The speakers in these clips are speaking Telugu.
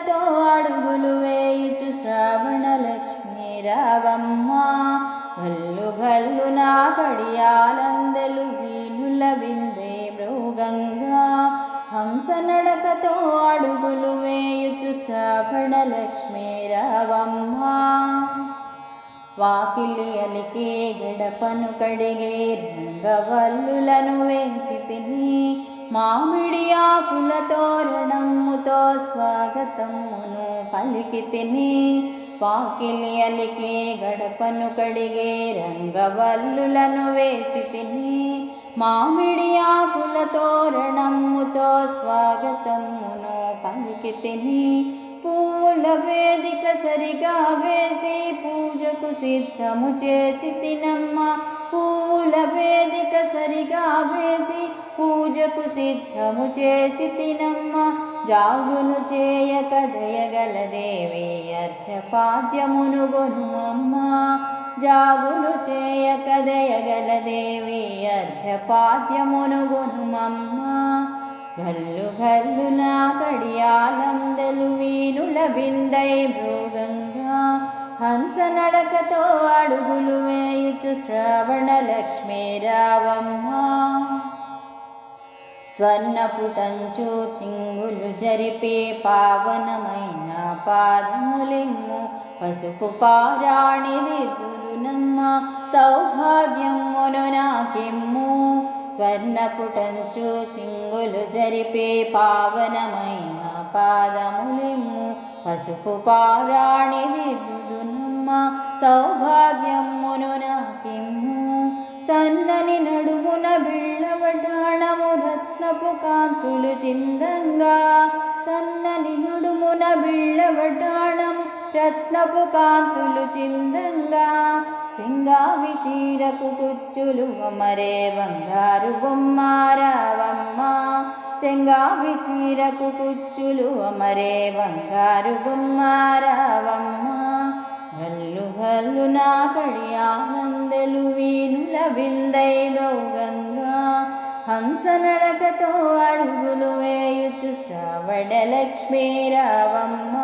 హంసనడకతో అడుగులు వేయుచు శ్రావణలక్ష్మీ రావమ్మ. భల్లు భల్లు నా కడియాలందెలు వీణుల విందే మృగంగా. హంసనడకతో అడుగులు వేయుచు శ్రావణలక్ష్మీ రావమ్మ. వాకిలి అలికే గడపను కడిగే రంగవల్లులను వేసి తిని, మామిడి ఆకుల తోరణముతో స్వాగతమును పలికి తిని. వాకిలి అలికే గడపను కడిగే రంగవల్లులను వేసి తిని, మామిడి ఆకుల తోరణముతో స్వాగతమును పలికి తిని. పూల వేదిక సరిగా వేసి పూజకు సిద్ధము చేసి తినమ్మ. పూల వేదిక సరిగా వేసి పూజకు సిద్ధము చేసి తినమ్మ. జాగును చేయక దయగల దేవి అర్ఘ్యపాద్యమును గొనుమమ్మ. జాగును చేయక దయగల దేవి అర్ఘ్యపాద్యమును గొనుమమ్మ. గల్లు గల్లు నా కడియాలందెలు వీణుల బిందై మృగంగా. హంసనడకతో అడుగులు వేయుచు శ్రావణలక్ష్మీ రావమ్మ. స్వర్ణపుటంచు చింగులు జరిపే పావనమైన పాదములిమ్ము. పసుపు పారాణి దిద్దులునమ్మ. సౌభాగ్యమును నాకిమ్ము. స్వర్ణపుటంచు చింగులు జరిపే పావనమైన పాదములిమ్ము. పసుపు పారాణి దిద్దులునమ్మ. సౌభాగ్యమును నాకిమ్ము. సన్నని నడుమున బిళ్ళవటాణము రత్నపు కాంతులు చిందంగా. సన్నని నడుమున బిళ్ళవటాణము రత్నపు కాంతులు చిందంగా. చెంగావి చీరకు కుచ్చులు అమరే బంగారు బొమ్మ రావమ్మ. చెంగావి చీరకు కుచ్చులు అమరే బంగారు బొమ్మ రావమ్మ. గల్లు గల్లు నా కడియాలందెలు వీణుల బిందై మృగంగా. హంసనడకతో అడుగులు వేయుచు శ్రావణలక్ష్మీ రావమ్మ.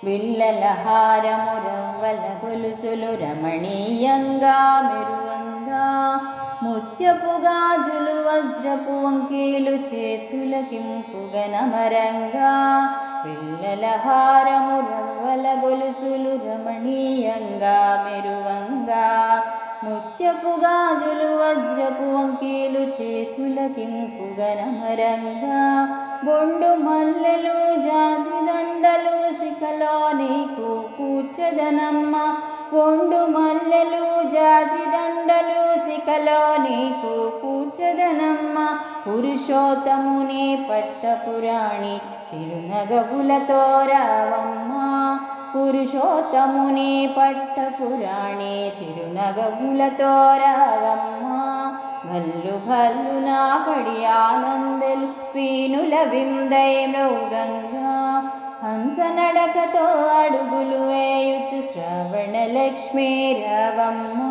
బిళ్ళల హారము రవ్వల గొలుసులు రమణీయంగా మెరువంగా. ముత్యపు గాజులు వజ్రపు వంకీలు చేతులకింపుగా నమరంగా. పిల్లల హారము రవ్వల గొలుసులు రమణీయంగా మెరువంగా. ముత్యపు గాజులు వజ్రపు వంకీలు చేతులకింపుగా నమరంగా. బొండు మల్లెలు జాతి దండలు సికలో నీకు కూర్చదనమ్మ. బొండు మల్లెలు జాతి దండలు సికలో నీకు కూర్చదనమ్మ. పురుషోత్తముని పట్టపురాణి చిరునగవులతో రావమ్మ. పురుషోత్తముని పట్టపురాణి చిరునగవులతో రావమ్మ. గల్లు గల్లు నా కడియాలందెలు వీణుల బిందై మృగంగా. హంసనడకతో అడుగులు వేయుచు శ్రావణలక్ష్మీ రావమ్మ.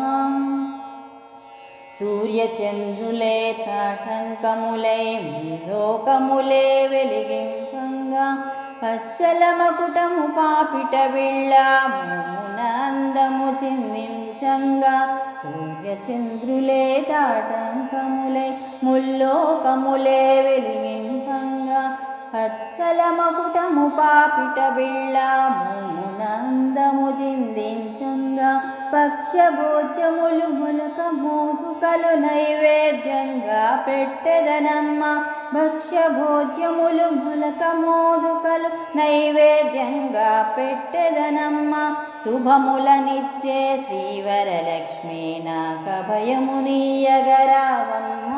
సూర్యచంద్రులే తాటంకములై లోకములే వెలిగింపంగా. పచ్చల మకుటము పాపిట బిళ్ళ మోమున అందము చిందించంగా. సూర్యచంద్రులే తాటంకములై ముల్లోకములే వెలిగింపంగా. పచ్చల మకుటము పాపిట బిళ్ళ మోమున అందము చిందించంగా. పక్షభోజములు మొలక మోదుకలు నైవేద్యంగా పెట్టెదనమ్మ. భక్ష్యభోజ్యములు మొలక మోదుకలు నైవేద్యంగా పెట్టెదనమ్మ. శుభములనిచ్చే శ్రీవరలక్ష్మీ నాకభయమునీయగ రావమ్మ.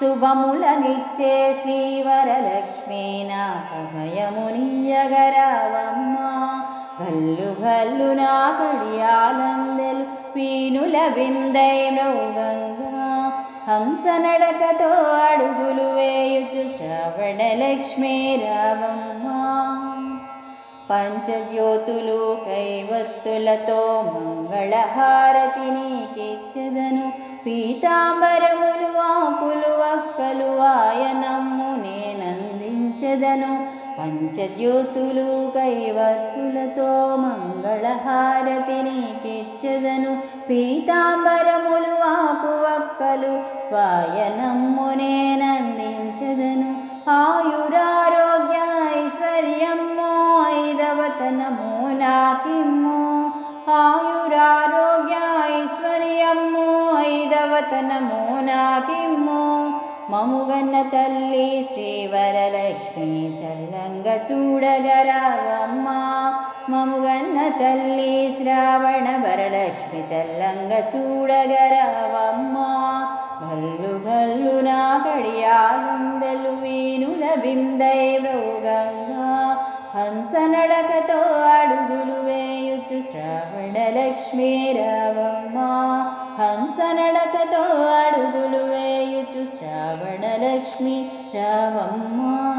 శుభములనిచ్చే శ్రీవరలక్ష్మీ నాకభయమునీయగ రావమ్మ. గల్లు గల్లు నా కడియాలందెలు వీణుల బిందై మృగంగా. హంసనడకతో అడుగులు వేయుచు శ్రావణలక్ష్మీ రావమ్మ. పంచజ్యోతులు కైవత్తులతో మంగళహారతి నీకిచ్చదను. పీతాంబరములు ఆకులు వక్కలు వాయనమ్ము నేనందించదను. పంచజ్యోతులు కైవత్తులతో మంగళహారతినికిచ్చెదను. పీతాంబరములు ఆకువక్కలు వాయనమ్మునే నందించెదను. ఆయురారోగ్య ఐశ్వర్యమ్మో ఐదవతనము నాకిమ్ము. ఆయురారోగ్య ఐశ్వర్యమ్మో ఐదవతనము నాకిమ్ము. మముగన్న తల్లి శ్రీవరలక్ష్మి చల్లంగ చూడగరావమ్మా. మముగన్న తల్లి శ్రావణ వరలక్ష్మి చల్లంగ చూడగరావమ్మా. గల్లు గల్లు నా కడియాలందలు వీనుల బిందై మృగంగా హంస నడకతో అడుగులు వేయుచు శ్రావణలక్ష్మి రావమ్మా. హంస నడకతో అడుగులు వేయుచు శ్రావణలక్ష్మి రావమ్మా.